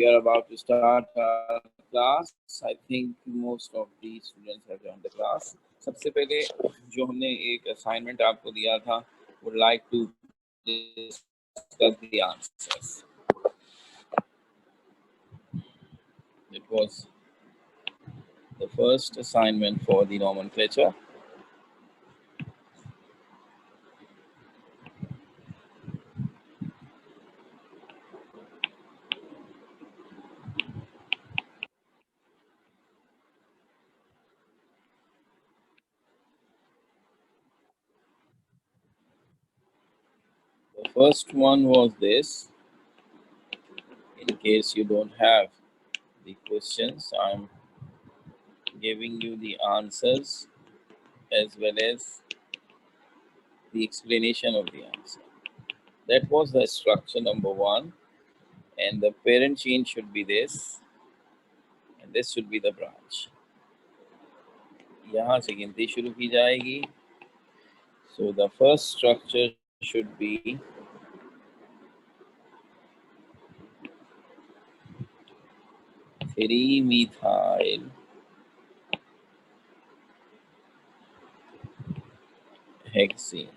We are about to start our class. I think most of the students have joined the class. सबसे पहले जो हमने एक assignment आपको दिया था, would like to discuss the answers. It was the first assignment for the nomenclature. The first one was this. In case you don't have the questions, I'm giving you the answers as well as the explanation of the answer. That was the structure number one, and the parent chain should be this, and this should be the branch. यहाँ से गिनती शुरू की जाएगी. So the first structure should be (3-methyl hexane).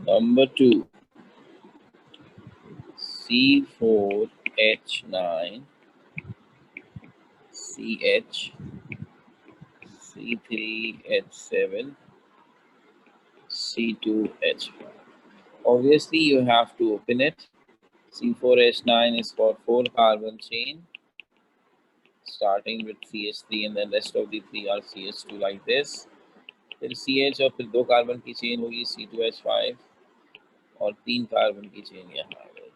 Number 2, C4H9 CH C3H7 C2H5. Obviously, you have to open it. C4H9 is for 4-carbon chain, starting with CH3, and then rest of the 3 are CH2 like this. फिर CH और फिर 2 carbon की chain होगी C2H5 और 3 carbon की chain यहाँ आ गई.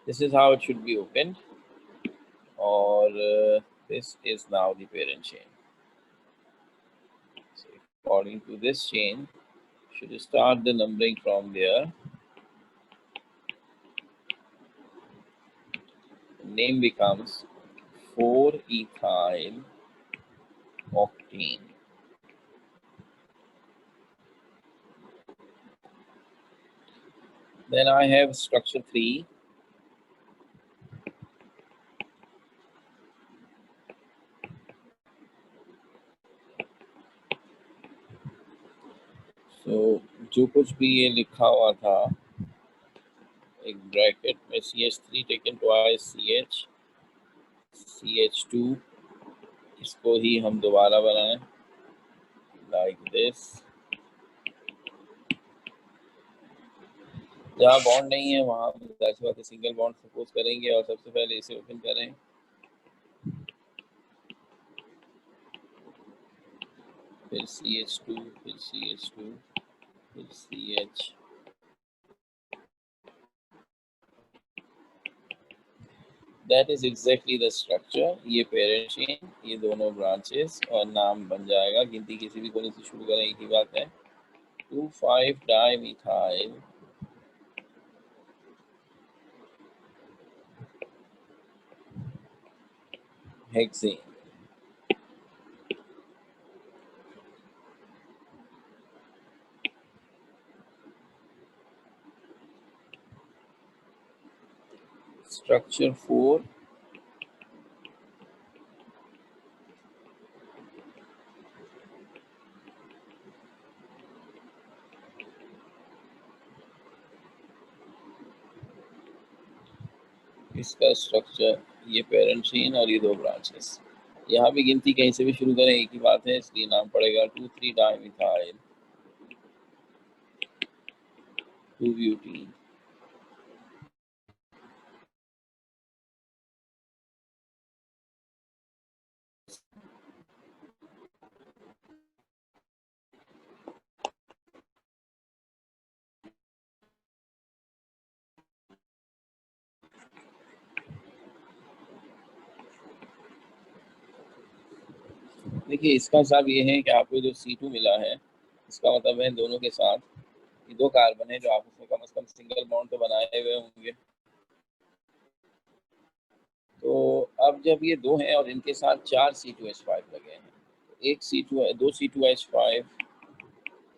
This is how it should be opened, or this is now the parent chain. So according to this chain, should start the numbering from there. The name becomes 4-ethyl octane. Then I have structure 3. So जो कुछ भी ये लिखा हुआ था एक bracket में CH3 taken twice CH CH2, इसको ही हम दोबारा बनाएं like this. जहाँ बॉन्ड नहीं है वहाँ जाहिर बात है सिंगल बॉन्ड सपोज करेंगे और सबसे पहले इसे ओपन करें. फिर CH2, फिर CH2, फिर CH. That is exactly the structure. ये parent chain, ये दोनों branches और नाम बन जाएगा. गिनती किसी भी कोने से शुरू करें एक ही बात है. 2,5-dimethyl hexane. Structure 4. इसका स्ट्रक्चर ये पेरेंट चेन और ये 2 ब्रांचेस. यहाँ भी गिनती कहीं से भी शुरू करें एक ही बात है, इसलिए नाम पड़ेगा 2,3-dimethyl 2-butene. देखिए इसका हिसाब ये है कि आपको जो C2 मिला है इसका मतलब है दोनों के साथ ये 2 कार्बन है जो आप उसमें कम से कम सिंगल बॉन्ड तो बनाए हुए होंगे. तो अब जब ये दो हैं और इनके साथ 4 C2H5 लगे हैं, एक दो C2H5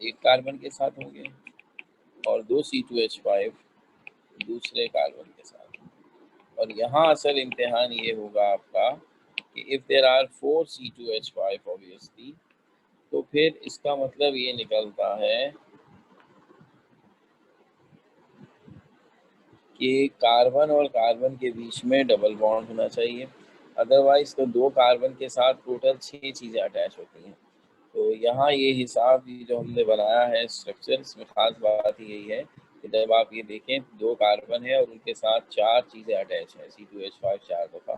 एक कार्बन के साथ होंगे और दो C2H5 दूसरे कार्बन के साथ। और यहाँ असल इम्तिहान ये होगा आपका कि if there are 4 C2H5 obviously, तो फिर इसका मतलब ये निकलता है कि कार्बन और कार्बन के बीच में डबल बॉन्ड होना चाहिए, अदरवाइज तो दो कार्बन के साथ टोटल 6 चीज़ें अटैच होती हैं। तो यहाँ ये हिसाब जो हमने बनाया है स्ट्रक्चर, इसमें खास बात यही है कि जब आप ये देखें दो कार्बन है और उनके साथ 4 चीज़ें अटैच हैं, C2H5 4 दफ़ा,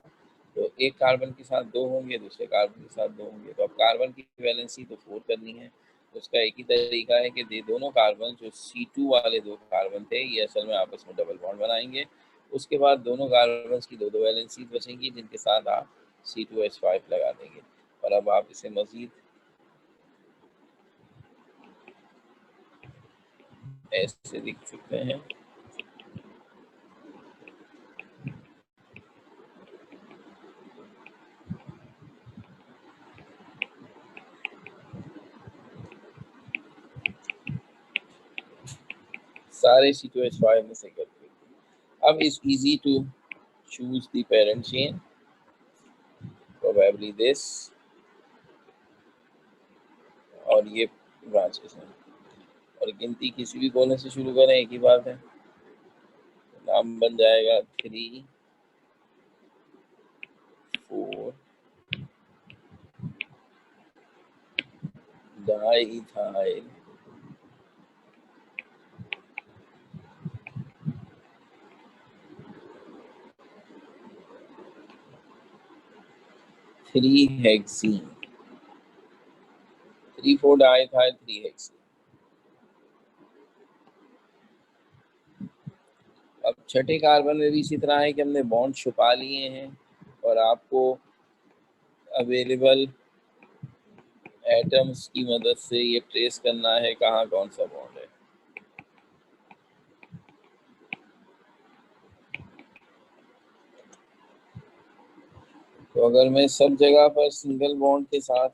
तो एक कार्बन के साथ दो होंगे, दूसरे कार्बन के साथ दो होंगे, तो अब कार्बन की वैलेंसी तो 4 करनी है। तो उसका एक ही तरीका है कि दोनों कार्बन जो C2 वाले दो कार्बन थे ये असल में आपस में डबल बॉन्ड बनाएंगे। उसके बाद दोनों कार्बन की दो वैलेंसी बचेंगी जिनके साथ आप C2H5 लगा देंगे। और अब आप इसे मज़ीद ऐसे लिख सकते हैं, सारे C2H5 में से करके। अब it's easy to choose the parent chain, probably this, और ये ब्रांचेस हैं और गिनती किसी भी कोने से शुरू करें एक ही बात है, नाम बन जाएगा 3 4 डाइइथाइल 3 हेक्सीन 3 4 डाइइथाइल 3 हेक्सीन। अब छठे कार्बन में भी इसी तरह है कि हमने बॉन्ड छुपा लिए हैं और आपको अवेलेबल एटम्स की मदद से ये ट्रेस करना है कहाँ कौन सा बॉन्ड है। तो अगर मैं सब जगह पर सिंगल बॉन्ड के साथ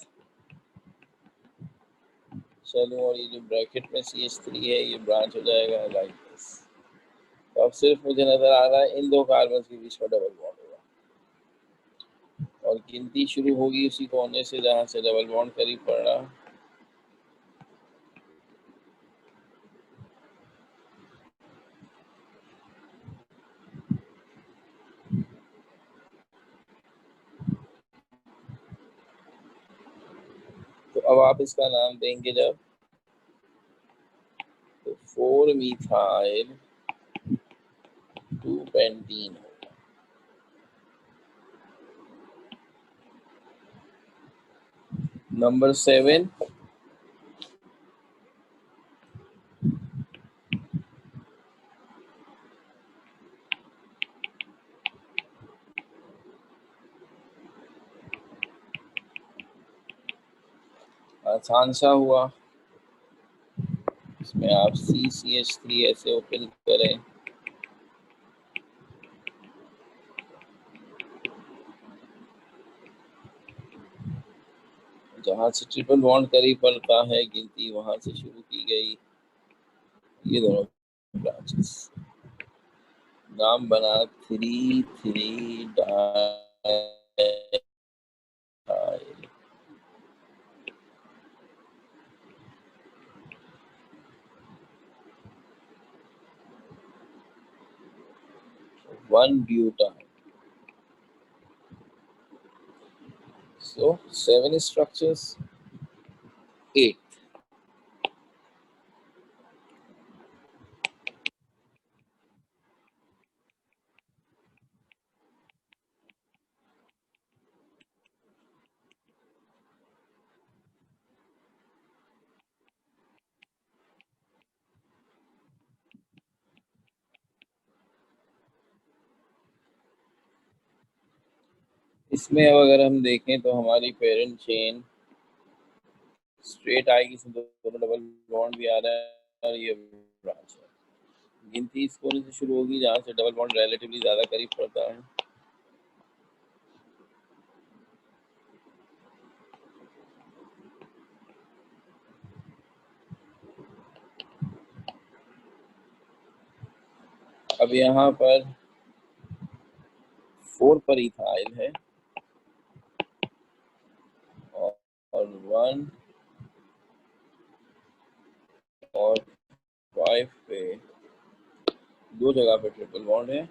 चलूं और ये जो ब्रैकेट में CH3 है ये ब्रांच हो जाएगा लाइक दिस। तो अब सिर्फ मुझे नजर आ रहा है इन दो कार्बन के बीच में डबल बॉन्ड होगा और गिनती शुरू होगी उसी कोने से जहां से डबल बॉन्ड करीब पड़ रहा। तो अब आप इसका नाम देंगे जब, तो 4 मिथाइल 2 पेंटीन होगा। नंबर 7 आसान सा हुआ, इसमें आप CCH3 ऐसे ओपन करें, जहां से ट्रिपल बॉन्ड करीब पड़ता है गिनती वहां से शुरू की गई। ये दोनों ब्रांचेस, नाम बना 3 3 डाइइथाइल 1 ब्यूटान। So 7 structures, 8। इसमें अब अगर हम देखें तो हमारी पेरेंट चेन स्ट्रेट आएगी, इसमें दोनों डबल बॉन्ड भी आ रहा है और ये ब्रांच है। गिनती इस कोने से शुरू होगी जहाँ से डबल बॉन्ड रिलेटिवली ज़्यादा करीब पड़ता है। अब यहाँ पर 4 पर इथाइल है और 1 और 5 पे दो जगह पे ट्रिपल बॉन्ड है,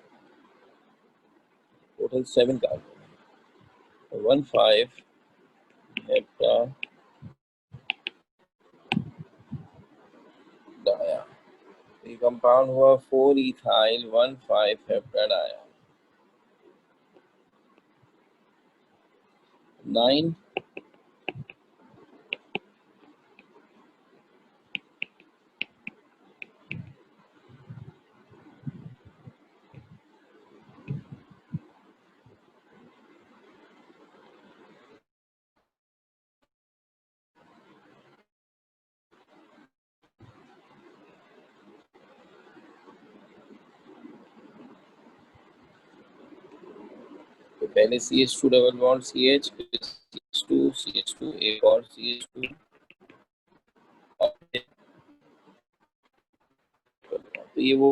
टोटल 7 कार्बन है। 1 5 हेप्टा डाया, ये कंपाउंड हुआ 4 इथाइल 1 5 हेप्टा डाया। 9 तो पहले CH2 डबल बॉन्ड CH, फिर CH2 एक और CH2 और तो ये वो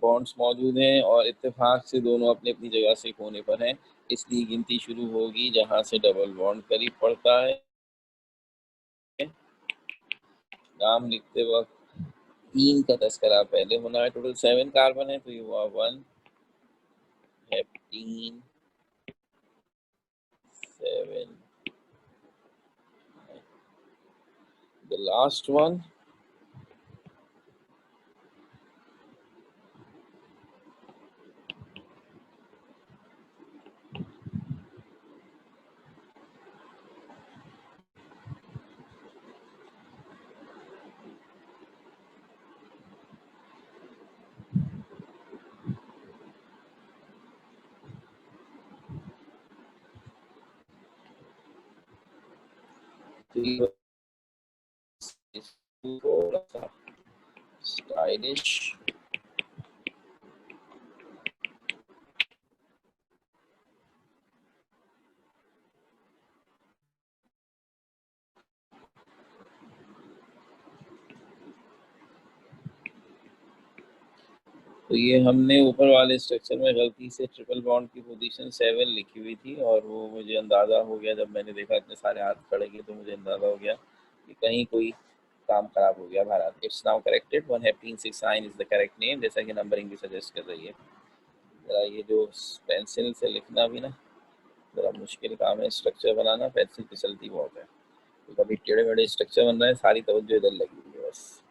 बॉन्ड्स मौजूद हैं और इत्तेफाक से दोनों अपनी अपनी जगह से कोने पर हैं, इसलिए गिनती शुरू होगी जहां से डबल बॉन्ड करीब पड़ता है। नाम लिखते वक्त 3 का तस्करा पहले होना है। टोटल 7 कार्बन है, तो ये हुआ 1 हेप्टीन 7, the last one थोड़ा सा स्टाइलिश। तो ये हमने ऊपर वाले स्ट्रक्चर में गलती से ट्रिपल बॉन्ड की पोजीशन 7 लिखी हुई थी और वो मुझे अंदाज़ा हो गया, जब मैंने देखा इतने सारे हाथ खड़े किए तो मुझे अंदाज़ा हो गया कि कहीं कोई काम खराब हो गया Bharat. It's now corrected, 1 हेप्टीन 6 9 is the correct name, जैसा कि नंबरिंग भी सजेस्ट कर रही है। जरा ये जो पेंसिल से लिखना भी ना जरा मुश्किल काम है, स्ट्रक्चर बनाना, पेंसिल फिसलती बहुत है, तो कभी टेढ़े मेढ़े स्ट्रक्चर बन रहे हैं, सारी तवज्जो इधर लगी हुई है बस।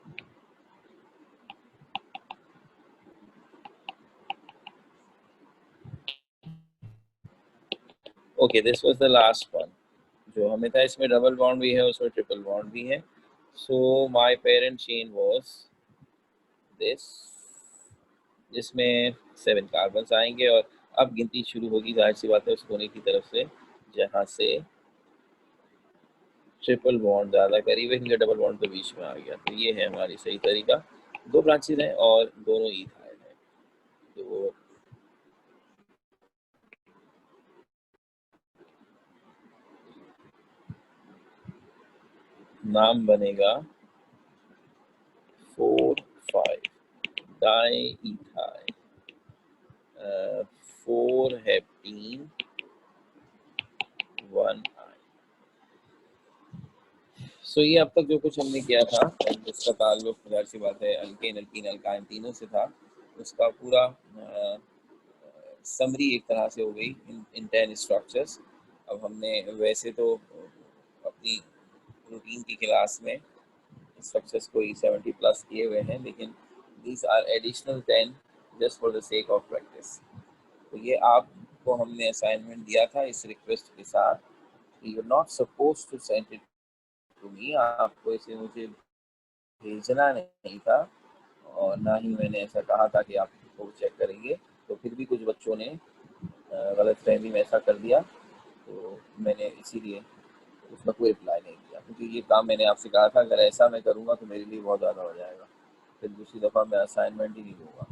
Okay, this was the last one जो हमें था। इसमें डबल बॉन्ड भी है, उसमें ट्रिपल बॉन्ड भी है। So my parent chain was this, जिसमें 7 कार्बन्स आएंगे और अब गिनती शुरू होगी, जाहिर सी बात है, उस कोने की तरफ से जहां से ट्रिपल बॉन्ड ज़्यादा करीब है, क्योंकि डबल बॉन्ड तो बीच में आ गया। तो ये है हमारी सही तरीका। 2 ब्रांचेज हैं और दोनों इथाइल है, तो नाम बनेगा 4 5 डाई इथाइल 4 हेप्टीन 1 आई। सो ये अब तक जो कुछ हमने किया था जिसका ताल्लुक जाहिर सी बात है अल्केन अल्कीन अल्काइन तीनों से था, उसका पूरा समरी एक तरह से हो गई इन 10 स्ट्रक्चर्स। अब हमने वैसे तो अपनी रूटीन की क्लास में स्ट्रक्चर्स कोई 70 प्लस किए हुए हैं, लेकिन these are additional 10 just for the sake of practice. तो ये आपको हमने असाइनमेंट दिया था इस रिक्वेस्ट के साथ, you are not suppose to send it to me, आपको इसे मुझे भेजना नहीं था और ना ही मैंने ऐसा कहा था कि आप इसको चेक करेंगे। तो फिर भी कुछ बच्चों ने गलत फहमी में ऐसा कर दिया, तो मैंने इसीलिए उसका कोई रिप्लाई नहीं दिया, क्योंकि ये काम मैंने आपसे कहा था अगर ऐसा मैं करूँगा तो मेरे लिए बहुत ज़्यादा हो जाएगा, फिर दूसरी दफ़ा मैं असाइनमेंट ही नहीं दूँगा।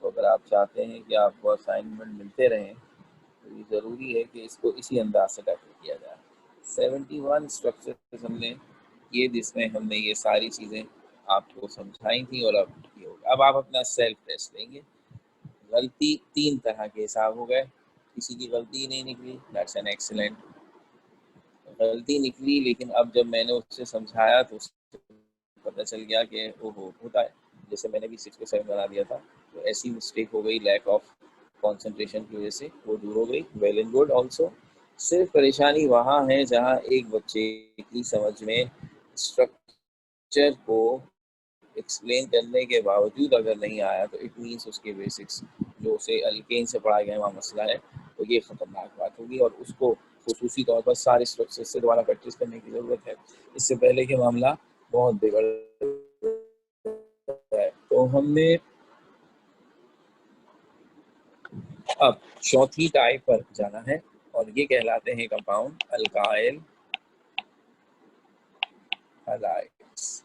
तो अगर आप चाहते हैं कि आपको असाइनमेंट मिलते रहें तो ये ज़रूरी है कि इसको इसी अंदाज से टैकल किया जाए। 71 स्ट्रक्चर्स हमने किए जिसमें हमने ये सारी चीज़ें आपको समझाई थी और अब ये होगा। अब आप अपना सेल्फ टेस्ट लेंगे। गलती 3 तरह के हिसाब हो गए, किसी की गलती ही नहीं निकली, दैट्स एन एक्सीलेंट। गलती निकली लेकिन अब जब मैंने उससे समझाया तो उससे पता चल गया कि ओहो होता है, जैसे मैंने भी 6 को 7 बना दिया था, तो ऐसी मिस्टेक हो गई लैक ऑफ कंसंट्रेशन की वजह से, वो दूर हो गई। Well and good also. सिर्फ परेशानी वहाँ है जहाँ एक बच्चे की समझ में स्ट्रक्चर को एक्सप्लेन करने के बावजूद अगर नहीं आया तो इट मीन्स उसके बेसिक्स जो उसे अल्केन से पढ़ाए गए वहाँ मसला है, तो ये खतरनाक बात होगी और उसको खुसूसी तौर पर सारे स्ट्रक्चर से दोबारा प्रैक्टिस करने की ज़रूरत है। इससे पहले कि मामला बहुत बिगड़ जाए। तो हमने अब चौथी टाइप पर जाना है और ये कहलाते हैं कंपाउंड अल्काइल हैलाइड्स।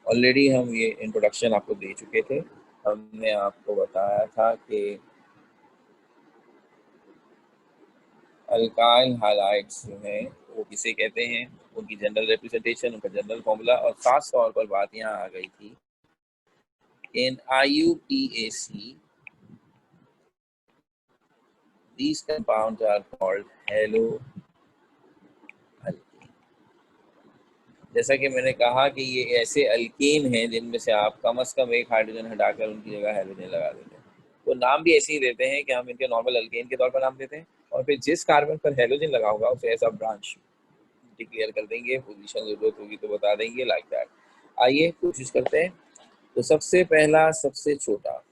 ऑलरेडी हम ये इंट्रोडक्शन आपको दे चुके थे। हमने आपको बताया था कि अल्काइल हैलाइड्स जो हैं वो किसे कहते हैं, उनकी जनरल रिप्रेजेंटेशन, उनका जनरल फॉर्मूला, और खास तौर पर बात यहाँ आ गई थी इन IUPAC these compounds are called haloalkane। जैसा कि मैंने कहा कि ये ऐसे अल्केन हैं जिनमें से आप कम से कम एक हाइड्रोजन हटाकर उनकी जगह हेलोजन लगा देते हैं। तो नाम भी ऐसे ही देते हैं कि हम इनके नॉर्मल अल्केन के तौर पर नाम देते हैं और फिर जिस कार्बन पर हेलोजन लगा होगा उसे ऐसा ब्रांच डिक्लेयर कर देंगे, पोजीशन जरूरत होगी तो बता देंगे, लाइक दैट। आइए कोशिश करते हैं। तो सबसे पहला सबसे छोटा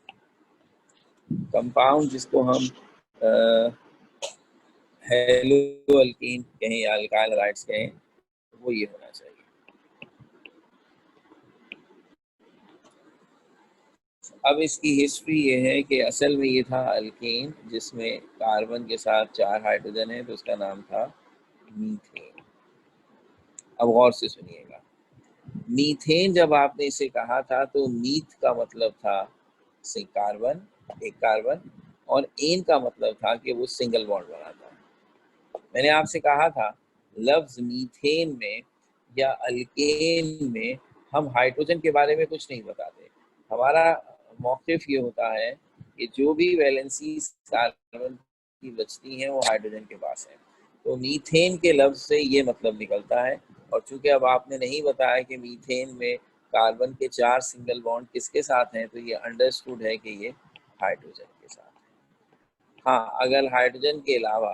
कंपाउंड जिसको हम हेलो अल्कीन कहें या अल्काइल हैलाइड्स कहें, वो ये होना चाहिए। अब इसकी हिस्ट्री ये है कि असल में ये था अल्केन जिसमें कार्बन के साथ 4 हाइड्रोजन है, तो उसका नाम था मीथेन। अब गौर से सुनिएगा, मीथेन जब आपने इसे कहा था तो मीथ का मतलब था कार्बन, एक कार्बन, और एन का मतलब था कि वो सिंगल बॉन्ड बनाता है। मैंने आपसे कहा था लफ्ज मीथेन में या अल्केन में हम हाइड्रोजन के बारे में कुछ नहीं बताते। हमारा मौक़िफ़ ये होता है कि जो भी वैलेंसी कार्बन की बचती हैं वो हाइड्रोजन के पास है। तो मीथेन के लफ्ज से ये मतलब निकलता है। और चूंकि अब आपने नहीं बताया कि मीथेन में कार्बन के 4 सिंगल बॉन्ड किसके साथ हैं, तो ये अंडरस्टूड है कि ये हाइड्रोजन के साथ है। हाँ, अगर हाइड्रोजन के अलावा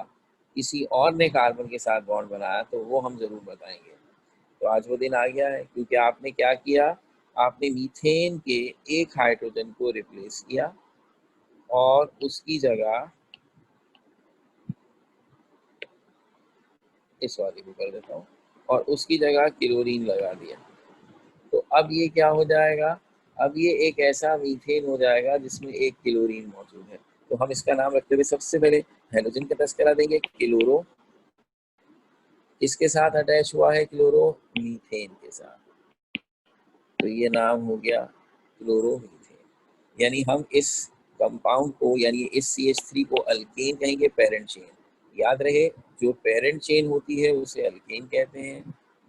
किसी और ने कार्बन के साथ बॉन्ड बनाया तो वो हम ज़रूर बताएंगे। तो आज वो दिन आ गया है, क्योंकि आपने क्या किया, आपने मीथेन के एक हाइड्रोजन को रिप्लेस किया और उसकी जगह इस वाले को कर देता हूँ और उसकी जगह क्लोरीन लगा दिया। तो अब ये क्या हो जाएगा, अब ये एक ऐसा मीथेन हो जाएगा जिसमें एक क्लोरीन मौजूद है। तो हम इसका नाम रखते हुए सबसे पहले हाइड्रोजन का तस्करा देंगे, क्लोरो। इसके साथ अटैच हुआ है क्लोरो मीथेन के साथ, तो ये नाम हो गया क्लोरोमीथेन। यानी हम इस कंपाउंड को, यानी इस CH3 को अल्केन कहेंगे, पेरेंट चेन। याद रहे, जो पेरेंट चेन होती है उसे अल्केन कहते हैं,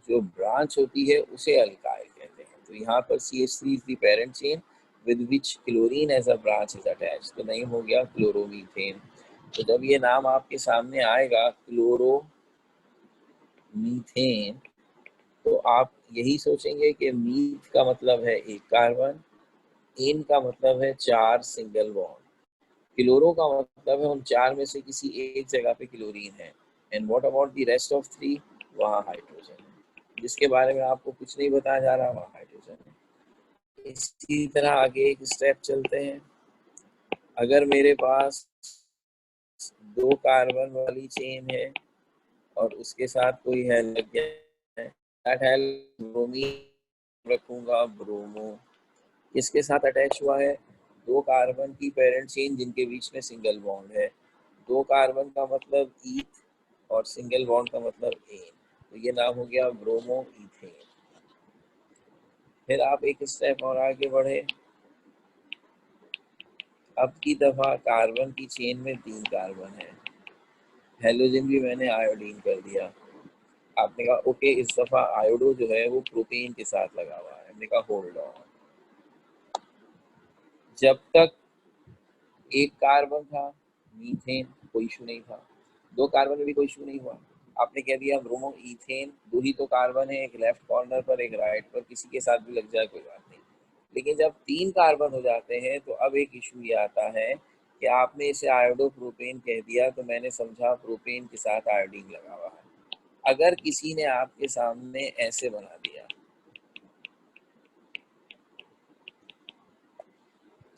जो ब्रांच होती है उसे अल्काइल कहते हैं। तो यहाँ पर CH3 is the parent chain with which chlorine as a branch is attached, तो नहीं हो गया क्लोरोमीथेन। तो जब ये नाम आपके सामने आएगा क्लोरोमीथेन, तो आप यही सोचेंगे कि मीथ का मतलब है एक कार्बन, एन का मतलब है 4 सिंगल बॉन्ड, क्लोरो का मतलब है उन 4 में से किसी एक जगह पे क्लोरीन है, and what about the rest of 3, वहाँ हाइड्रोजन है। जिसके बारे में आपको कुछ नहीं बताया जा रहा वहाँ हाइड्रोजन है। इसी तरह आगे एक स्टेप चलते हैं। अगर मेरे पास 2 कार्बन वाली चेन है और उसके साथ कोई हेल लग गया है, दैट हेल ब्रोमीन रखूंगा, ब्रोमो। किसके साथ अटैच हुआ है, 2 कार्बन की पेरेंट चेन जिनके बीच में सिंगल बॉन्ड है। 2 कार्बन का मतलब ईथ और सिंगल बॉन्ड का मतलब एन, तो ये नाम हो गया ब्रोमो इथेन। फिर आप एक स्टेप और आगे बढ़े। अब की दफा कार्बन की चेन में 3 कार्बन है, हेलोजन भी मैंने आयोडीन कर दिया। आपने कहा ओके, इस दफा आयोडो जो है वो प्रोपेन के साथ लगा हुआ है, हमने कहा होल्ड ऑन। जब तक एक कार्बन था मीथेन, कोई इशू नहीं था, दो कार्बन में भी कोई इशू नहीं हुआ। आपने कह दिया ब्रोमो इथेन, दो ही तो कार्बन है, एक लेफ्ट कॉर्नर पर एक राइट पर, किसी के साथ भी लग जाए कोई बात नहीं। लेकिन जब तीन कार्बन हो जाते हैं तो अब एक इशू ये आता है कि आपने इसे आयोडो प्रोपेन कह दिया तो मैंने समझा प्रोपेन के साथ आयोडीन लगा हुआ है। अगर किसी ने आपके सामने ऐसे बना दिया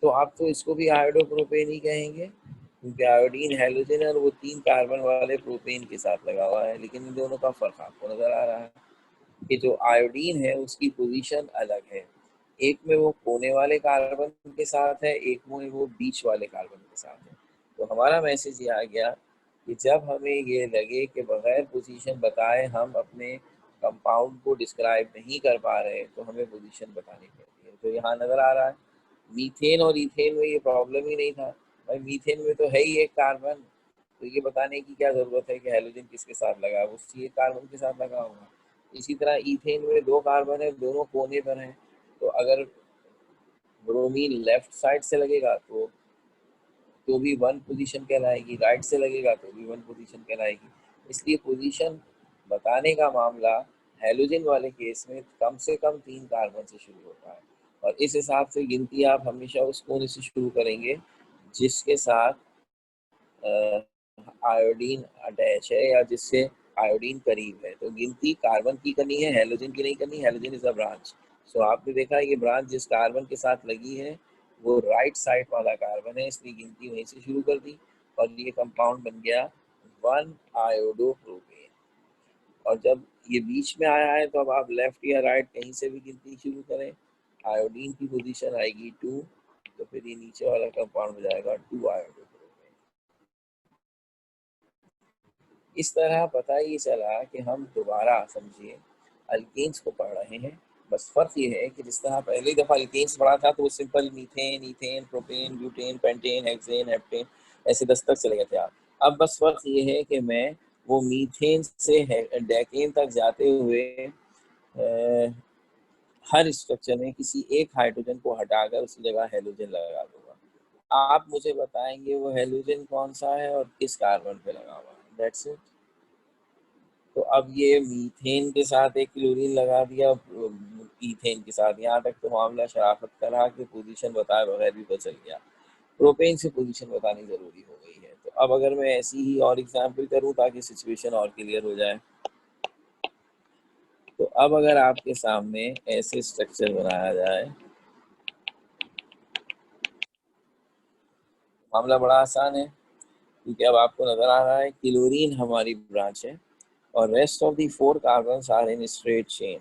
तो आप तो इसको भी आयोडो प्रोपेन ही कहेंगे, क्योंकि आयोडीन हैलोजन है और वो तीन कार्बन वाले प्रोपेन के साथ लगा हुआ है। लेकिन इन दोनों का फर्क आपको नजर आ रहा है कि जो आयोडीन है उसकी पोजीशन अलग है, एक में वो कोने वाले कार्बन के साथ है, एक में वो बीच वाले कार्बन के साथ है। तो हमारा मैसेज ये आ गया कि जब हमें ये लगे कि बगैर पोजीशन बताए हम अपने कंपाउंड को डिस्क्राइब नहीं कर पा रहे तो हमें पोजीशन बतानी पड़ती है। तो यहाँ नजर आ रहा है मीथेन और इथेन में ये प्रॉब्लम ही नहीं था, भाई मीथेन में तो है ही एक कार्बन, तो ये बताने की क्या जरूरत है कि हैलोजन किसके साथ लगा है, उसी एक कार्बन के साथ लगा होगा। इसी तरह इथेन में दो कार्बन है, दोनों कोने पर हैं, तो अगर ब्रोमीन लेफ्ट साइड से लगेगा तो भी वन पोजीशन कहलाएगी, राइट से लगेगा तो भी वन पोजीशन कहलाएगी। इसलिए पोजीशन बताने का मामला हैलोजन वाले केस में कम से कम तीन कार्बन से शुरू होता है, और इस हिसाब से गिनती आप हमेशा उस कोने से शुरू करेंगे जिसके साथ आयोडीन अटैच है या जिससे आयोडीन करीब है। तो गिनती कार्बन की करनी है, हैलोजन की नहीं करनी। Halogen is a branch. So आपने देखा ये ब्रांच जिस कार्बन के साथ लगी है वो राइट साइड वाला कार्बन है, इसलिए गिनती वहीं से शुरू कर दी और ये कंपाउंड बन गया वन आयोडो प्रोपेन। और जब ये बीच में आया है तो अब आप लेफ्ट या राइट कहीं से भी गिनती शुरू करें, आयोडीन की पोजीशन आएगी 2, तो फिर ये नीचे वाला कंपाउंड हो जाएगा 2 आयोडो। इस तरह पता ही चला कि हम दोबारा समझिए अल्केन्स को पढ़ रहे हैं। बस फर्क ये है कि जिस तरह पहली दफ़ा अल्केन्स पढ़ा था तो वो simple methane, ethane, propane, butane, pentane, hexane, heptane ऐसे 10 तक चले गए थे आप। अब बस फर्क ये है कि मैं वो मीथेन से डेकेन तक जाते हुए हर स्ट्रक्चर में किसी एक हाइड्रोजन को हटाकर उसकी जगह हेलोजन लगा दूंगा। आप मुझे बताएंगे वो हेलोजन कौन सा है और किस कार्बन पे लगा हुआ है। That's it. तो अब ये मीथेन के साथ एक क्लोरीन लगा दिया, इथेन के साथ, यहाँ तक तो मामला शराफत का रहा कि पोजीशन बताए बगैर भी पता चल गया। प्रोपेन से पोजीशन बतानी जरूरी हो गई है। तो अब अगर मैं ऐसी ही और एग्जांपल करूं ताकि सिचुएशन और क्लियर हो जाए, तो अब अगर आपके सामने ऐसे स्ट्रक्चर बनाया जाए, मामला बड़ा आसान है क्योंकि अब आपको नजर आ रहा है क्लोरीन हमारी ब्रांच है और rest of the 4 carbon are in straight chain,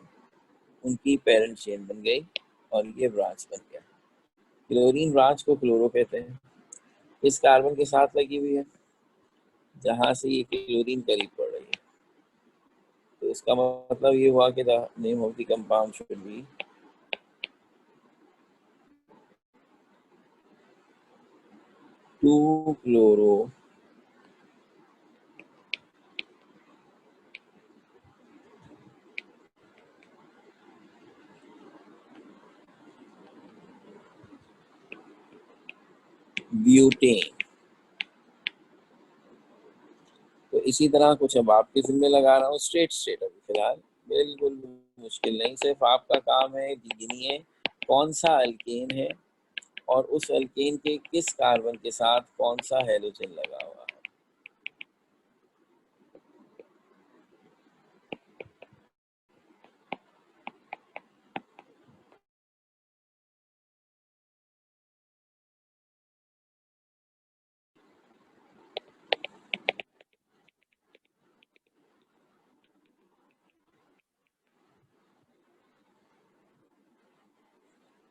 उनकी पेरेंट चेन बन गई और ये ब्रांच बन गया। क्लोरीन ब्रांच को क्लोरो कहते हैं, इस कार्बन के साथ लगी हुई है जहां से ये क्लोरीन करीब पड़ रही है। तो इसका मतलब ये हुआ कि the name of the compound should be 2-क्लोरो ब्यूटेन। तो इसी तरह कुछ अब आपके जिम्मे लगा रहा हूँ स्ट्रेट स्ट्रेट अभी फिलहाल, बिल्कुल मुश्किल नहीं, सिर्फ आपका काम है कि गिनिए कौन सा अल्केन है और उस अल्केन के किस कार्बन के साथ कौन सा हेलोजन लगा हुआ है।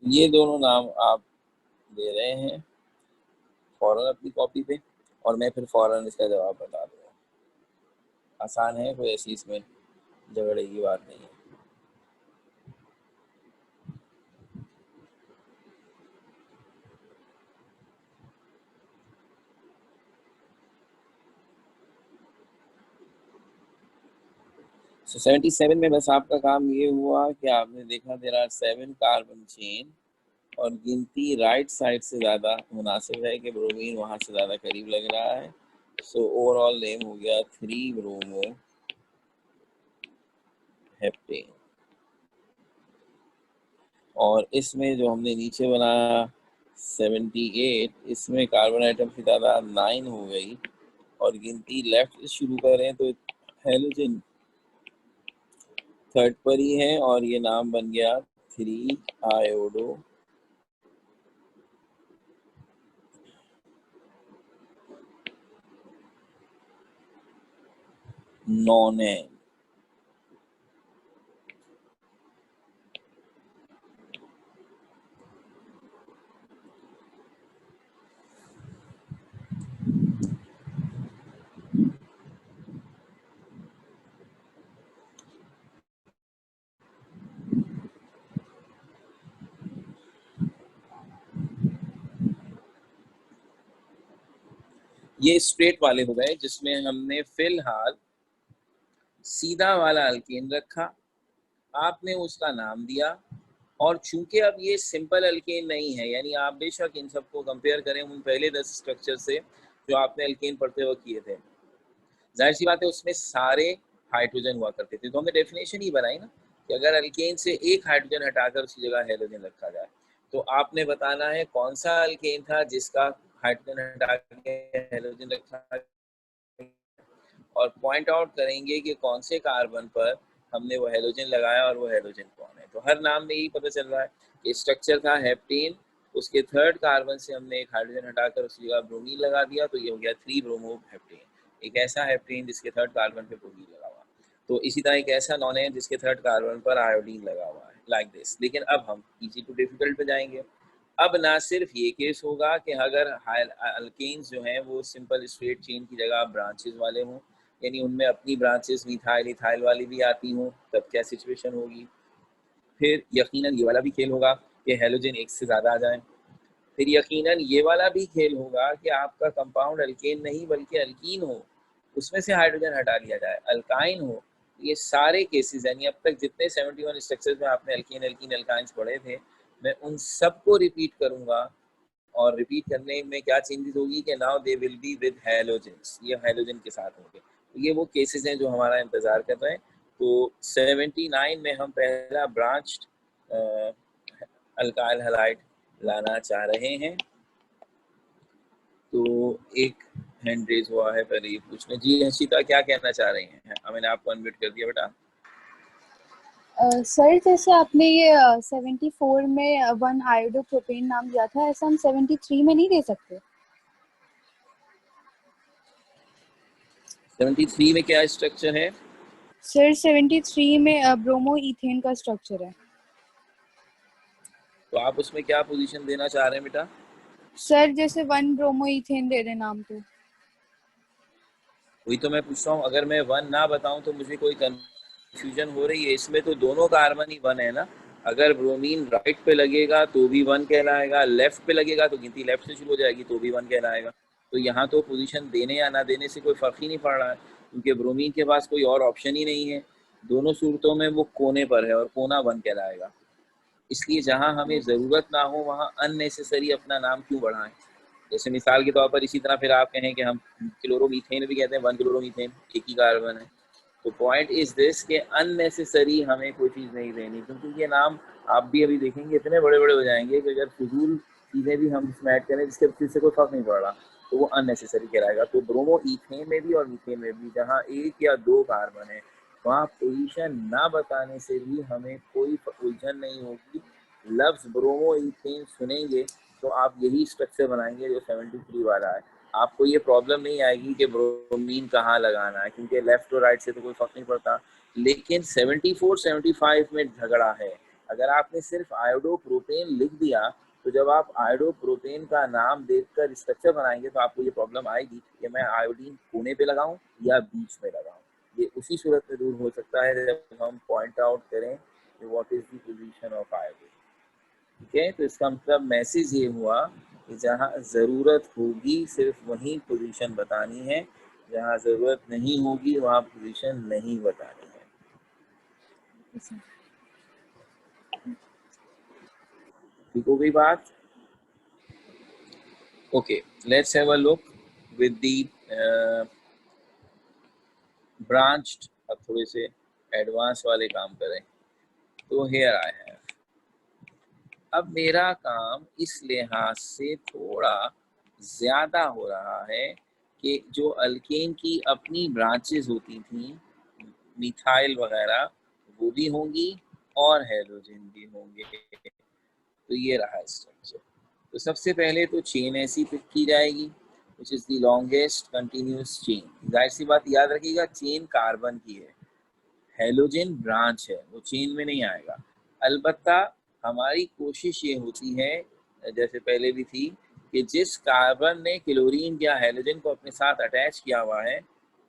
ये दोनों नाम आप दे रहे हैं फौरन अपनी कॉपी पे और मैं फिर फौरन इसका जवाब बता दूंगा। आसान है, कोई ऐसी इसमें झगड़े की बात नहीं है। So 77 में बस आपका काम ये हुआ कि आपने देखा देयर आर 7 कार्बन चेन और गिनती राइट साइड से ज़्यादा मुनासिब है कि ब्रोमीन वहाँ से ज़्यादा करीब लग रहा है। सो ओवरऑल नेम हो गया 3 ब्रोमो हेप्टेन। और इसमें जो हमने नीचे बनाया 78, इसमें कार्बन आइटम की तादाद 9 हो गई और गिनती लेफ्ट से शुरू करें तो हेलोजन थर्ड पर ही है और ये नाम बन गया 3 आयोडो नॉनेन। ये स्ट्रेट वाले हो गए जिसमें हमने फिलहाल सीधा वाला अल्केन रखा, आपने उसका नाम दिया और चूंकि अब ये सिंपल अल्केन नहीं है, यानी आप बेशक इन सबको कंपेयर करें उन पहले 10 स्ट्रक्चर से जो आपने अल्केन पढ़ते वक्त किए थे, जाहिर सी बात है उसमें सारे हाइड्रोजन हुआ करते थे। तो हमने डेफिनेशन ही बनाई ना कि अगर अल्केन से एक हाइड्रोजन हटाकर उसकी जगह हेलोजन रखा जाए, तो आपने बताना है कौन सा अल्केन था जिसका हाइड्रोजन हटा के हेलोजन रखा और पॉइंट आउट करेंगे कि कौन से कार्बन पर हमने वो हेलोजन लगाया और वो हेलोजन कौन है। तो हर नाम में यही पता चल रहा है कि स्ट्रक्चर था हेप्टेन, उसके थर्ड कार्बन से हमने एक हाइड्रोजन हटाकर उसकी जगह ब्रोमीन लगा दिया, तो ये हो गया 3 ब्रोमो हेप्टेन। एक ऐसा हेप्टेन जिसके थर्ड कार्बन पे ब्रोमीन लगा हुआ, तो इसी तरह एक ऐसा नॉन है जिसके थर्ड कार्बन पर आयोडीन लगा हुआ है, लाइक दिस। लेकिन अब हम इजी टू डिफिकल्ट पे जाएंगे। अब ना सिर्फ ये केस होगा कि अगर अल्केन्स जो हैं वो सिंपल स्ट्रेट चेन की जगह ब्रांचेस वाले हों, यानी उनमें अपनी ब्रांचेस मिथाइल इथाइल वाली भी आती हों, तब क्या सिचुएशन होगी। फिर यकीनन ये वाला भी खेल होगा कि हेलोजन एक से ज़्यादा आ जाए। फिर यकीनन ये वाला भी खेल होगा कि आपका कंपाउंड अल्केन नहीं बल्कि अल्कीन हो, उसमें से हाइड्रोजन हटा लिया जाए, अल्काइन हो। ये सारे केसेस यानी अब तक जितने 71 स्ट्रक्चर्स में आपने अल्केन अल्कीन अल्काइंस पढ़े थे, मैं उन सबको रिपीट करूंगा। और रिपीट करने में क्या चेंजेस होगी कि now they will be with halogens, ये हैलोजन के साथ होंगे। तो ये वो केसेस हैं जो हमारा इंतजार कर रहे हैं। तो 79 में हम पहला ब्रांच्ड अल्काइल हैलाइड लाना चाह रहे हैं। तो एक हैंड रेज हुआ है, पहले ये पूछने। जी हर्षिता क्या कहना चाह रही हैं? मैंने आपको अनम्यूट कर दिया बेटा। सर जैसे आपने ये 74 में 1 आयोडोप्रोपेन नाम दिया था, ऐसा हम 73 में नहीं दे सकते? 73 में क्या स्ट्रक्चर है सर 73 में ब्रोमो इथेन का स्ट्रक्चर है। तो आप उसमें क्या पोजीशन देना चाह रहे हैं बेटा? सर जैसे 1 ब्रोमो इथेन दे दे नाम तो। वही तो मैं पूछ रहा हूँ, अगर मैं 1 ना बताऊं तो मुझे कोई कंफ्यूजन हो रही है। इसमें तो दोनों कार्बन ही 1 है ना। अगर ब्रोमीन राइट पे लगेगा तो भी 1 कहलाएगा, लेफ्ट पे लगेगा तो गिनती लेफ्ट से शुरू हो जाएगी तो भी 1 कहलाएगा। तो यहाँ तो पोजीशन देने या ना देने से कोई फर्क ही नहीं पड़ रहा है, क्योंकि ब्रोमीन के पास कोई और ऑप्शन ही नहीं है। दोनों सूरतों में वो कोने पर है और कोना 1 कहलाएगा। इसलिए जहाँ हमें ज़रूरत ना हो वहाँ अननेसेसरी अपना नाम क्यों बढ़ाएं। जैसे मिसाल के तौर पर इसी तरह फिर आप कहें कि हम क्लोरोमीथेन भी कहते हैं, 1 क्लोरोमीथेन एक ही कार्बन है। तो पॉइंट इज दिस कि अननेसेसरी हमें कोई चीज़ नहीं देनी, क्योंकि ये नाम आप भी अभी देखेंगे इतने बड़े बड़े हो जाएंगे कि अगर फिजूल चीज़ें भी हम इसमें ऐड करें जिसके चीज़ से कोई फर्क नहीं पड़ रहा, तो वो अननेसेसरी कहलाएगा। तो ब्रोमो इथेन में भी और मीथेन में भी जहाँ 1 या 2 कार्बन है, वहाँ पोजीशन ना बताने से भी हमें कोई उलझन नहीं होगी। लफ्ज ब्रोमो इथेन सुनेंगे तो आप यही स्ट्रक्चर बनाएंगे जो 73 वाला है। आपको ये प्रॉब्लम नहीं आएगी कि ब्रोमीन कहाँ लगाना है, क्योंकि लेफ्ट और राइट से तो कोई फर्क नहीं पड़ता। लेकिन 74 75 में झगड़ा है। अगर आपने सिर्फ आयोडोप्रोपेन लिख दिया तो जब आप आयोडोप्रोपेन का नाम देखकर स्ट्रक्चर बनाएंगे तो आपको ये प्रॉब्लम आएगी कि मैं आयोडीन कोने पे लगाऊं या बीच में लगाऊं। ये उसी सूरत में दूर हो सकता है जब हम पॉइंट आउट करें कि what is the position of iodine. ठीक है, तो इसका मतलब मैसेज ये हुआ कि जहाँ ज़रूरत होगी सिर्फ वहीं पोजीशन बतानी है, जहाँ ज़रूरत नहीं होगी वहाँ पोजीशन नहीं बतानी है। 100%। ठीक हो गई बात? Okay, let's have a look with the branched. अब थोड़े से एडवांस वाले काम करें। तो हियर आई हैव, अब मेरा काम इस लिहाज से थोड़ा ज़्यादा हो रहा है कि जो अल्केन की अपनी ब्रांचेस होती थी, मिथाइल वगैरह, वो भी होंगी और हेलोजन भी होंगे। तो ये रहा स्ट्रक्चर। तो सबसे पहले तो चेन ऐसी पिक की जाएगी, which is the longest continuous chain. जाहिर सी बात याद रखिएगा, चेन कार्बन की है, हेलोजन ब्रांच है, वो चेन में नहीं आएगा। अलबत्ता हमारी कोशिश ये होती है, जैसे पहले भी थी, कि जिस कार्बन ने क्लोरीन या हेलोजन को अपने साथ अटैच किया हुआ है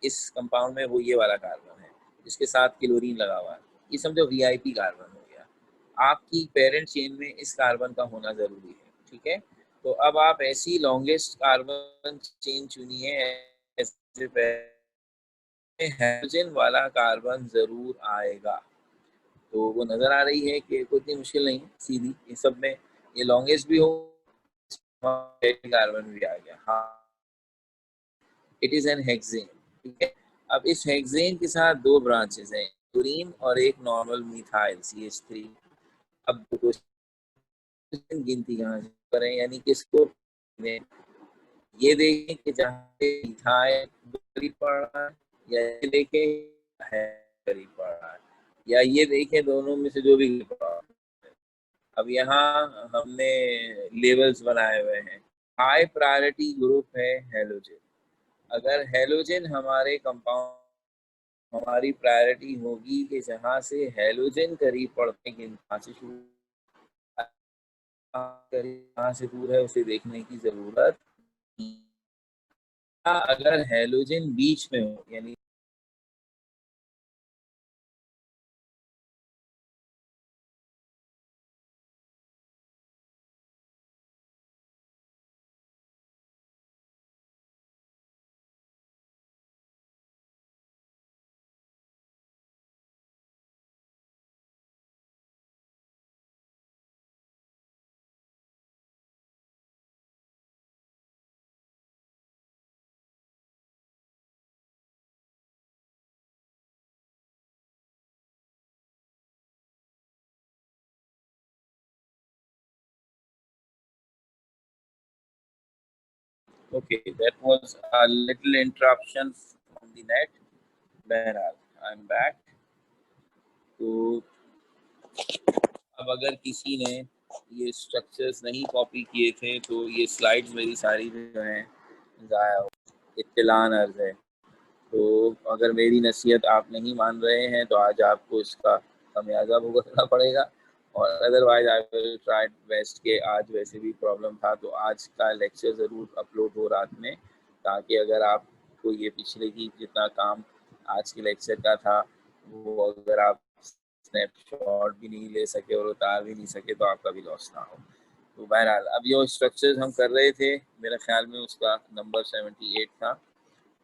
इस कंपाउंड में, वो ये वाला कार्बन है जिसके साथ क्लोरीन लगा हुआ है। ये समझो वीआईपी कार्बन हो गया। आपकी पेरेंट चेन में इस कार्बन का होना जरूरी है, ठीक है? तो अब आप ऐसी लॉन्गेस्ट कार्बन चेन चुनिए, ऐसे हाइड्रोजन वाला कार्बन जरूर आएगा। तो वो नजर आ रही है कि कोई इतनी मुश्किल नहीं, सीधी। ये सब में ये लॉन्गेस्ट भी हो, कार्बन भी आ गया। हाँ, इट इज एन हेक्सेन, ठीक है? अब इस हेक्सेन के साथ दो ब्रांचेस हैं, क्लोरीन और एक नॉर्मल मिथाइल CH3। अब गिनती कहाँ से करें, यानी किसको? ये देखें कि जहाँ पे मिथाइल करीब पड़ रहा है, या ये देखें है करीब पड़ रहा है, या ये देखें दोनों में से जो भी पड़ रहा है। अब यहाँ हमने लेवल्स बनाए हुए हैं। हाई प्रायोरिटी ग्रुप है हेलोजन। अगर हेलोजन हमारे कंपाउंड, हमारी प्रायोरिटी होगी कि जहाँ से हेलोजन करीब पड़ते हैं, कहाँ से शुरू, कहाँ से दूर है, उसे देखने की जरूरत। अगर हेलोजन बीच में हो, यानी okay, that was a little interruption from the net. बहरहाल, I'm back. तो अब अगर किसी ने ये स्ट्रक्चर्स नहीं कॉपी किए थे तो ये स्लाइड्स मेरी सारी जो हैं ज़ाया हो, इत्तलान अर्ज़ है। तो अगर मेरी नसीहत आप नहीं मान रहे हैं तो आज आपको इसका खमियाजा भुगतना पड़ेगा। और otherwise I will try best के आज वैसे भी प्रॉब्लम था तो आज का लेक्चर ज़रूर अपलोड हो रात में, ताकि अगर आपको ये पिछले की जितना काम आज के लेक्चर का था वो अगर आप स्नैपशॉट भी नहीं ले सके और उतार भी नहीं सके तो आपका भी लॉस ना हो। तो बहरहाल अब जो स्ट्रक्चर्स हम कर रहे थे, मेरे ख्याल में उसका नंबर 78 था,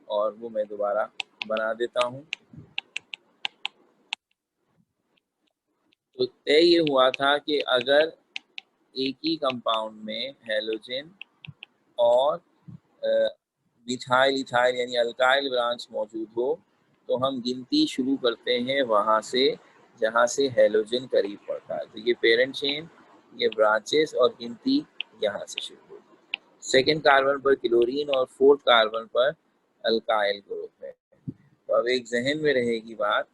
और वो मैं दोबारा बना देता हूँ। तो तय ये हुआ था कि अगर एक ही कंपाउंड में हेलोजन और मिथाइल इथाइल यानी अल्काइल ब्रांच मौजूद हो तो हम गिनती शुरू करते हैं वहाँ से जहाँ से हेलोजन करीब पड़ता है। तो ये पेरेंट चेन, ये ब्रांचेस, और गिनती यहाँ से शुरू होगी। सेकेंड कार्बन पर क्लोरीन और फोर्थ कार्बन पर अल्काइल ग्रुप है। तो अब एक जहन में रहेगी बात,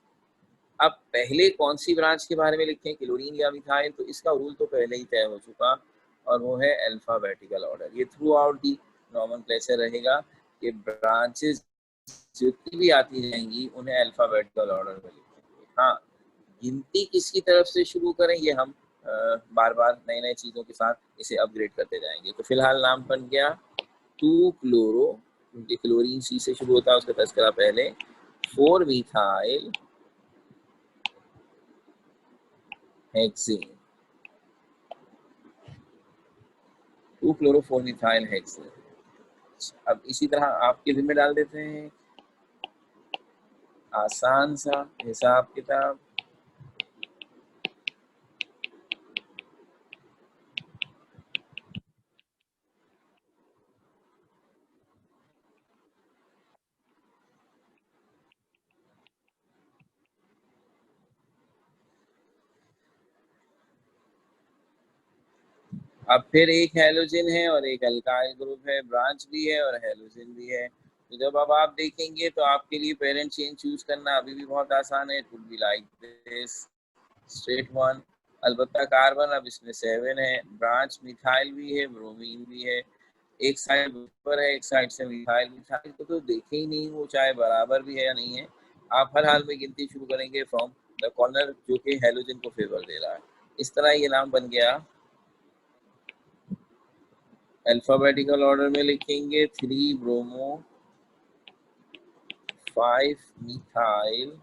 अब पहले कौन सी ब्रांच के बारे में लिखें, क्लोरीन या मिथाइल? तो इसका रूल तो पहले ही तय हो चुका, और वो है अल्फाबेटिकल ऑर्डर। ये थ्रू आउट दी नॉमेनक्लेचर रहेगा कि ब्रांचेस जितनी भी आती जाएंगी उन्हें अल्फाबेटिकल ऑर्डर में लिखेंगे। हाँ, गिनती किसकी तरफ से शुरू करें ये हम बार बार नए नए चीज़ों के साथ इसे अपग्रेड करते जाएंगे। तो फिलहाल नाम बन गया 2 क्लोरो, क्योंकि क्लोरीन सी से शुरू होता है, उसका तस्करा पहले। 4 methyl hexane, 2 chloro 4 methyl hexane. अब इसी तरह आपके जिम्मे डाल देते हैं, आसान सा हिसाब किताब। अब फिर एक हैलोजन है और एक अल्काइल ग्रुप है, ब्रांच भी है और हैलोजन भी है। तो जब अब आप देखेंगे तो आपके लिए पेरेंट चेन चूज करना अभी भी बहुत आसान है। It would be like this, straight one. अलबत्ता कार्बन अब इसमें 7 है, ब्रांच मिथाइल भी है, ब्रोमीन भी है, एक साइड पर है, एक साइड से मिथाइल। मिथाइल को तो देखे ही नहीं वो चाहे बराबर भी है या नहीं है। आप हर हाल में गिनती शुरू करेंगे फ्रॉम द कॉर्नर जो कि हैलोजन को फेवर दे रहा है। इस तरह ये नाम बन गया। अल्फाबेटिकल ऑर्डर में लिखेंगे 3 ब्रोमो 5 मिथाइल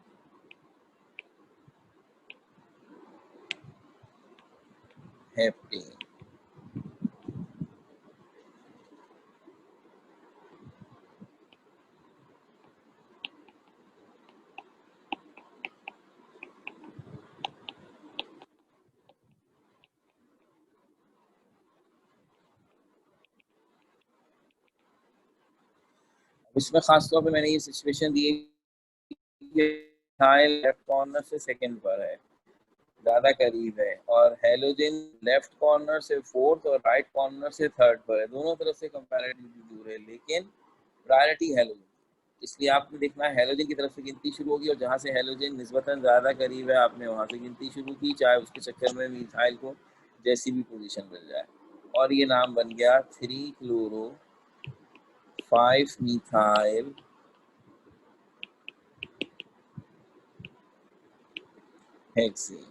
हेप्टेन। इसमें खासतौर पे मैंने ये सिचुएशन दी है, मिथाइल लेफ्ट कॉर्नर से सेकंड पर है, ज्यादा करीब है, और हैलोजन लेफ्ट कॉर्नर से फोर्थ और राइट कॉर्नर से थर्ड पर है। दोनों तरफ से कंपैरेटिवली दूर है, लेकिन प्रायोरिटी हैलोजन। इसलिए आपने देखना है हैलोजन की तरफ से गिनती शुरू होगी, और जहां से हैलोजन निस्बतन ज्यादा करीब है आपने वहां से गिनती शुरू की, चाहे उसके चक्कर में मिथाइल को जैसी भी पोजीशन मिल जाए। और ये नाम बन गया 3 क्लोरो 5 मिथाइल हेक्सेन।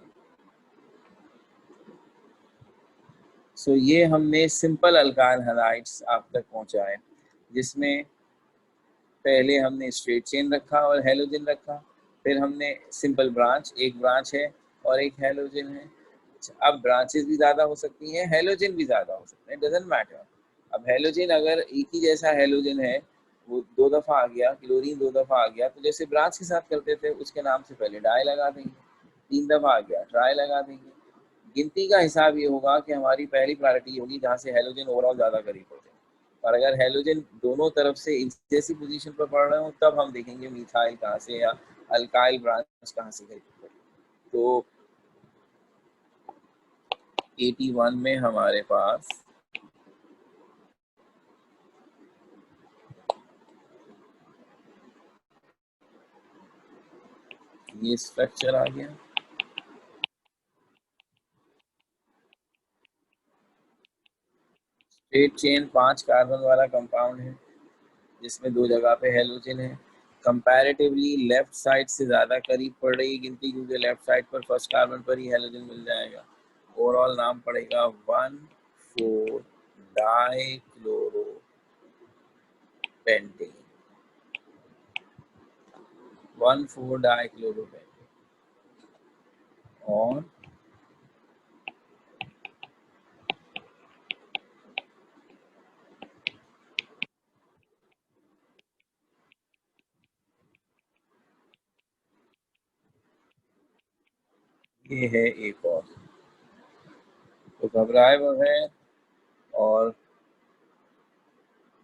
सो ये हमने सिंपल अल्काइल हैलाइड्स आप तक पहुंचाए, जिसमें पहले हमने स्ट्रेट चेन रखा और हैलोजन रखा, फिर हमने सिंपल ब्रांच, एक ब्रांच है और एक हैलोजन है। अब ब्रांचेस भी ज़्यादा हो सकती हैं, हैलोजन भी ज़्यादा हो सकते हैं, डजंट मैटर। अब हैलोजन अगर एक ही जैसा हैलोजन है, वो 2 दफ़ा आ गया, क्लोरीन 2 दफ़ा आ गया, तो जैसे ब्रांच के साथ करते थे उसके नाम से पहले डाई लगा देंगे, 3 दफ़ा आ गया ट्राई लगा देंगे। गिनती का हिसाब ये होगा कि हमारी पहली प्रायोरिटी होगी जहाँ से हैलोजन ओवरऑल ज़्यादा करीब हो जाए, और अगर हैलोजन दोनों तरफ से एक जैसी पोजीशन पर पड़ रहे हो तब हम देखेंगे मिथाइल कहाँ से या अल्काइल ब्रांच कहाँ से करीब पड़ी। तो 81 में हमारे पास ये स्ट्रक्चर आ गया। स्ट्रेट चेन 5 कार्बन वाला कंपाउंड है, जिसमें 2 जगह पे हैलोजन है। कंपैरेटिवली लेफ्ट साइड से ज़्यादा करीब पड़ रही है गिनती, क्योंकि लेफ्ट साइड पर फर्स्ट कार्बन पर ही हैलोजन मिल जाएगा। ओवरऑल नाम पड़ेगा 1,4 डाइक्लोरो पेंटेन, 1,4 डाइक्लोरो पेंटेन। और ये है एक और, तो घबराए बगैर और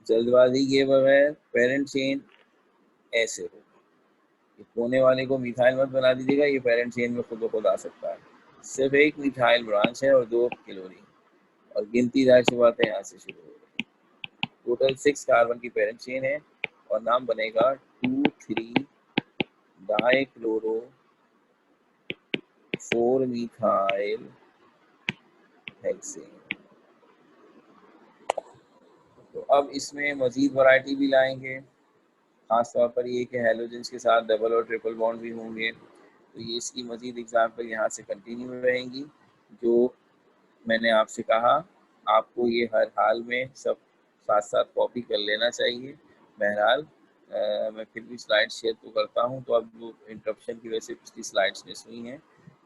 जल्दबाजी के बगैर पेरेंट चेन ऐसे हो, ये कोने वाले को मिथाइल मत बना दीजिएगा, ये पेरेंट चेन में खुद ब खुद आ सकता है। सिर्फ एक मिथाइल ब्रांच है और 2 क्लोरीन, और गिनती जाहिर सी बात है यहाँ से शुरू होगी। टोटल 6 कार्बन की पेरेंट चेन है और नाम बनेगा 2,3 डाइक्लोरो 4 मिथाइल हेक्सेन। तो अब इसमें मजीद वैरायटी भी लाएंगे, खास तौर पर ये कि हैलोजन्स के साथ डबल और ट्रिपल बॉन्ड भी होंगे। तो ये इसकी मजीद एग्जाम्पल यहाँ से कंटिन्यू रहेंगी। जो मैंने आपसे कहा आपको ये हर हाल में सब साथ साथ कॉपी कर लेना चाहिए। बहरहाल मैं फिर भी स्लाइड शेयर तो करता हूँ, तो अब वो इंटरप्शन की वजह से पिछली स्लाइड्स मिस हुई हैं,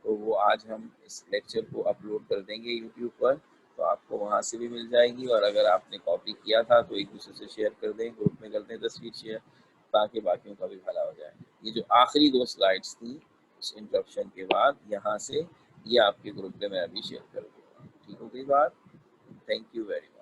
तो वो आज हम इस लेक्चर को अपलोड कर देंगे यूट्यूब पर, तो आपको वहाँ से भी मिल जाएगी। और अगर आपने कॉपी किया था तो एक दूसरे से शेयर कर दें, ग्रुप में कर दें तस्वीर शेयर, ताकि बाकियों का भी भला हो जाए। ये जो आखिरी 2 स्लाइड्स थी इस इंटरप्शन के बाद, यहाँ से ये आपके ग्रुप में मैं अभी शेयर कर दूँगा। ठीक हो गई बात? Thank you very much.